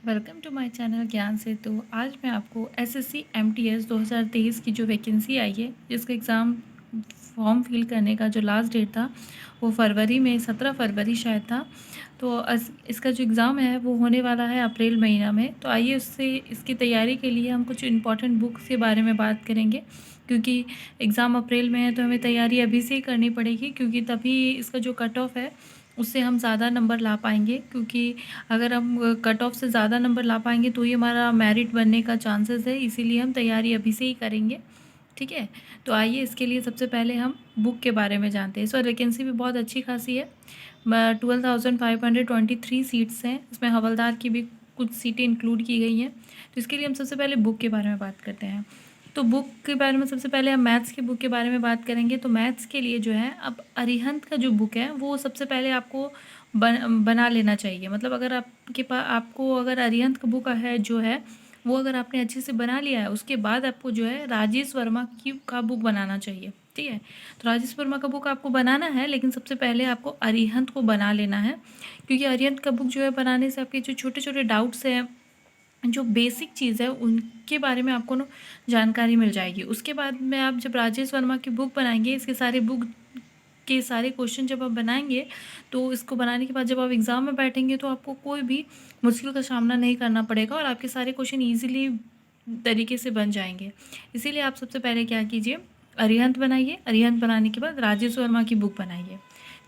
Welcome to my channel ज्ञान से। तो आज मैं आपको एसएससी एमटीएस 2023 की जो वैकेंसी आई है, जिसका एग्ज़ाम फॉर्म फिल करने का जो लास्ट डेट था वो फरवरी में 17 फरवरी शायद था। तो इसका जो एग्ज़ाम है वो होने वाला है अप्रैल महीना में। तो आइए उससे इसकी तैयारी के लिए हम कुछ इम्पॉर्टेंट बुक्स के बारे में बात करेंगे, क्योंकि एग्ज़ाम अप्रैल में है तो हमें तैयारी अभी से ही करनी पड़ेगी, क्योंकि तभी इसका जो कट ऑफ है उससे हम ज़्यादा नंबर ला पाएंगे। क्योंकि अगर हम कट ऑफ से ज़्यादा नंबर ला पाएंगे तो ही हमारा मेरिट बनने का चांसेस है, इसीलिए हम तैयारी अभी से ही करेंगे। ठीक है, तो आइए इसके लिए सबसे पहले हम बुक के बारे में जानते हैं। इस बार वैकेंसी भी बहुत अच्छी खासी है। 12,523 सीट्स हैं, इसमें हवलदार की भी कुछ सीटें इंक्लूड की गई हैं। तो इसके लिए हम सबसे पहले बुक के बारे में बात करते हैं। तो बुक के बारे में सबसे पहले हम मैथ्स की बुक के बारे में बात करेंगे। तो मैथ्स के लिए जो है, अब अरिहंत का जो बुक है वो सबसे पहले आपको बना लेना चाहिए। मतलब अगर आपके पास आपको अगर अरिहंत का बुक है जो है वो अगर आपने अच्छे से बना लिया है, उसके बाद आपको जो है राजेश वर्मा की का बुक बनाना चाहिए। ठीक है, तो राजेश वर्मा का बुक आपको बनाना है, लेकिन सबसे पहले आपको अरिहंत को बना लेना है। क्योंकि अरिहंत का बुक जो है बनाने से आपके जो छोटे छोटे डाउट्स हैं, जो बेसिक चीज़ है उनके बारे में आपको ना जानकारी मिल जाएगी। उसके बाद में आप जब राजेश वर्मा की बुक बनाएंगे, इसके सारे बुक के सारे क्वेश्चन जब आप बनाएंगे, तो इसको बनाने के बाद जब आप एग्ज़ाम में बैठेंगे तो आपको कोई भी मुश्किल का सामना नहीं करना पड़ेगा और आपके सारे क्वेश्चन ईजिली तरीके से बन जाएंगे। इसीलिए आप सबसे पहले क्या कीजिए, अरिहंत बनाइए। अरिहंत बनाने के बाद राजेश वर्मा की बुक बनाइए।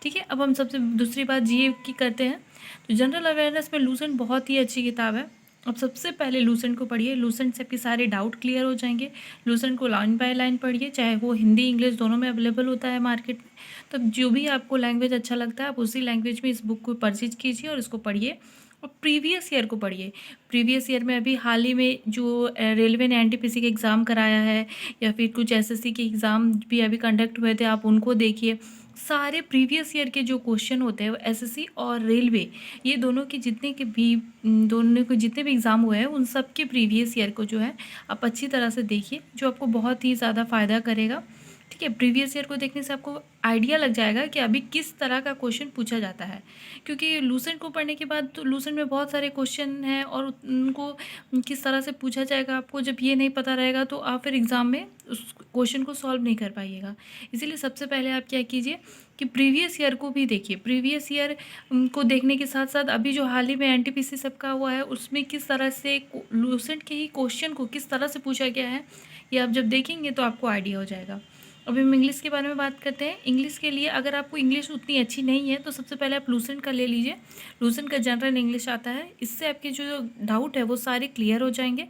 ठीक है, अब हम सबसे दूसरी बात जीए की करते हैं। तो जनरल अवेयरनेस में लूसेंट बहुत ही अच्छी किताब है। अब सबसे पहले लूसेंट को पढ़िए, लूसेंट से आपके सारे डाउट क्लियर हो जाएंगे। लूसेंट को लाइन बाय लाइन पढ़िए, चाहे वो हिंदी इंग्लिश दोनों में अवेलेबल होता है मार्केट में। तो जो भी आपको लैंग्वेज अच्छा लगता है आप उसी लैंग्वेज में इस बुक को परचेज कीजिए और इसको पढ़िए। और प्रीवियस ईयर को पढ़िए। प्रीवियस ईयर में अभी हाल ही में जो रेलवे ने एनटीपीसी के एग्ज़ाम कराया है, या फिर कुछ एसएससी के एग्ज़ाम भी अभी कंडक्ट हुए थे, आप उनको देखिए। सारे प्रीवियस ईयर के जो क्वेश्चन होते हैं वो एसएससी और रेलवे, ये दोनों के जितने के भी दोनों के जितने भी एग्ज़ाम हुए हैं उन सब के प्रीवियस ईयर को जो है आप अच्छी तरह से देखिए, जो आपको बहुत ही ज़्यादा फ़ायदा करेगा। ठीक है, प्रीवियस ईयर को देखने से आपको आइडिया लग जाएगा कि अभी किस तरह का क्वेश्चन पूछा जाता है। क्योंकि लूसेंट को पढ़ने के बाद तो लूसेंट में बहुत सारे क्वेश्चन हैं और उनको किस तरह से पूछा जाएगा, आपको जब ये नहीं पता रहेगा तो आप फिर एग्ज़ाम में उस क्वेश्चन को सॉल्व नहीं कर पाइएगा। इसीलिए सबसे पहले आप क्या कीजिए कि प्रीवियस ईयर को भी देखिए। प्रीवियस ईयर को देखने के साथ साथ अभी जो हाल ही में एनटीपीसी सबका हुआ है उसमें किस तरह से लूसेंट के ही क्वेश्चन को किस तरह से पूछा गया है, ये आप जब देखेंगे तो आपको आइडिया हो जाएगा। अभी हम इंग्लिश के बारे में बात करते हैं। इंग्लिश के लिए अगर आपको इंग्लिश उतनी अच्छी नहीं है तो सबसे पहले आप लूसेंट का ले लीजिए। लूसेंट का जनरल इंग्लिश आता है, इससे आपके जो डाउट है वो सारे क्लियर हो जाएंगे।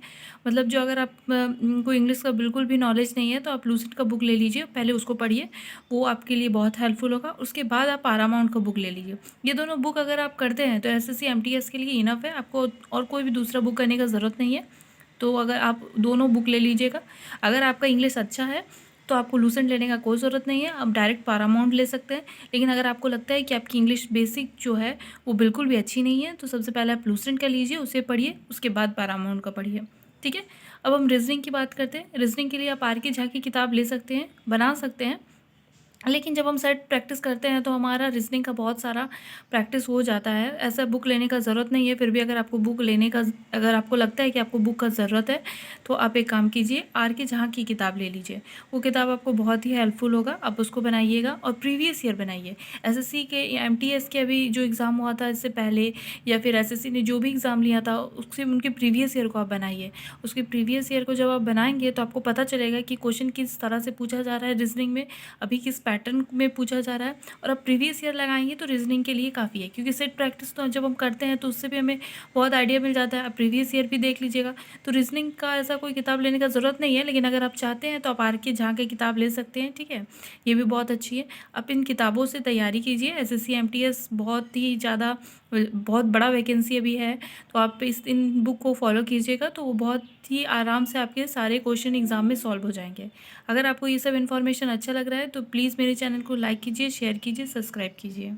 मतलब जो अगर आप को इंग्लिश का बिल्कुल भी नॉलेज नहीं है तो आप लूसेंट का बुक ले लीजिए, पहले उसको पढ़िए, वो आपके लिए बहुत हेल्पफुल होगा। उसके बाद आप पारामाउंट का बुक ले लीजिए। ये दोनों बुक अगर आप करते हैं तो एसएससी एमटीएस के लिए इनफ है, आपको और कोई भी दूसरा बुक करने का ज़रूरत नहीं है। तो अगर आप दोनों बुक ले लीजिएगा। अगर आपका इंग्लिश अच्छा है तो आपको लूसेंट लेने का कोई ज़रूरत नहीं है, आप डायरेक्ट पारामाउंट ले सकते हैं। लेकिन अगर आपको लगता है कि आपकी इंग्लिश बेसिक जो है वो बिल्कुल भी अच्छी नहीं है तो सबसे पहले आप लूसेंट का लीजिए, उसे पढ़िए, उसके बाद पारामाउंट का पढ़िए। ठीक है, अब हम रीजनिंग की बात करते हैं। रीजनिंग के लिए आप आर के झा की किताब ले सकते हैं, बना सकते हैं। लेकिन जब हम सेट प्रैक्टिस करते हैं तो हमारा रीजनिंग का बहुत सारा प्रैक्टिस हो जाता है, ऐसा बुक लेने का ज़रूरत नहीं है। फिर भी अगर आपको बुक लेने का, अगर आपको लगता है कि आपको बुक का ज़रूरत है तो आप एक काम कीजिए, आर के जहाँ की किताब ले लीजिए। वो किताब आपको बहुत ही हेल्पफुल होगा, आप उसको बनाइएगा और प्रीवियस ईयर बनाइए। एसएससी के या एमटीएस के अभी जो एग्ज़ाम हुआ था इससे पहले, या फिर एसएससी ने जो भी एग्ज़ाम लिया था उससे उनके प्रीवियस ईयर को आप बनाइए। उसके प्रीवियस ईयर को जब आप बनाएंगे तो आपको पता चलेगा कि क्वेश्चन किस तरह से पूछा जा रहा है रीजनिंग में, अभी किस पैटर्न में पूछा जा रहा है। और अब प्रीवियस ईयर लगाएंगे तो रीजनिंग के लिए काफ़ी है, क्योंकि सेट प्रैक्टिस तो जब हम करते हैं तो उससे भी हमें बहुत आइडिया मिल जाता है। आप प्रीवियस ईयर भी देख लीजिएगा। तो रीजनिंग का ऐसा कोई किताब लेने का ज़रूरत नहीं है, लेकिन अगर आप चाहते हैं तो आप आर के झा की किताब ले सकते हैं। ठीक है, ये भी बहुत अच्छी है। आप इन किताबों से तैयारी कीजिए। एसएससी एमटीएस बहुत ही ज़्यादा, बहुत बड़ा वैकेंसी अभी है, तो आप इन बुक को फॉलो कीजिएगा तो वो बहुत ही आराम से आपके सारे क्वेश्चन एग्जाम में सॉल्व हो जाएंगे। अगर आपको ये सब इन्फॉर्मेशन अच्छा लग रहा है तो प्लीज़ मेरे चैनल को लाइक कीजिए, शेयर कीजिए, सब्सक्राइब कीजिए।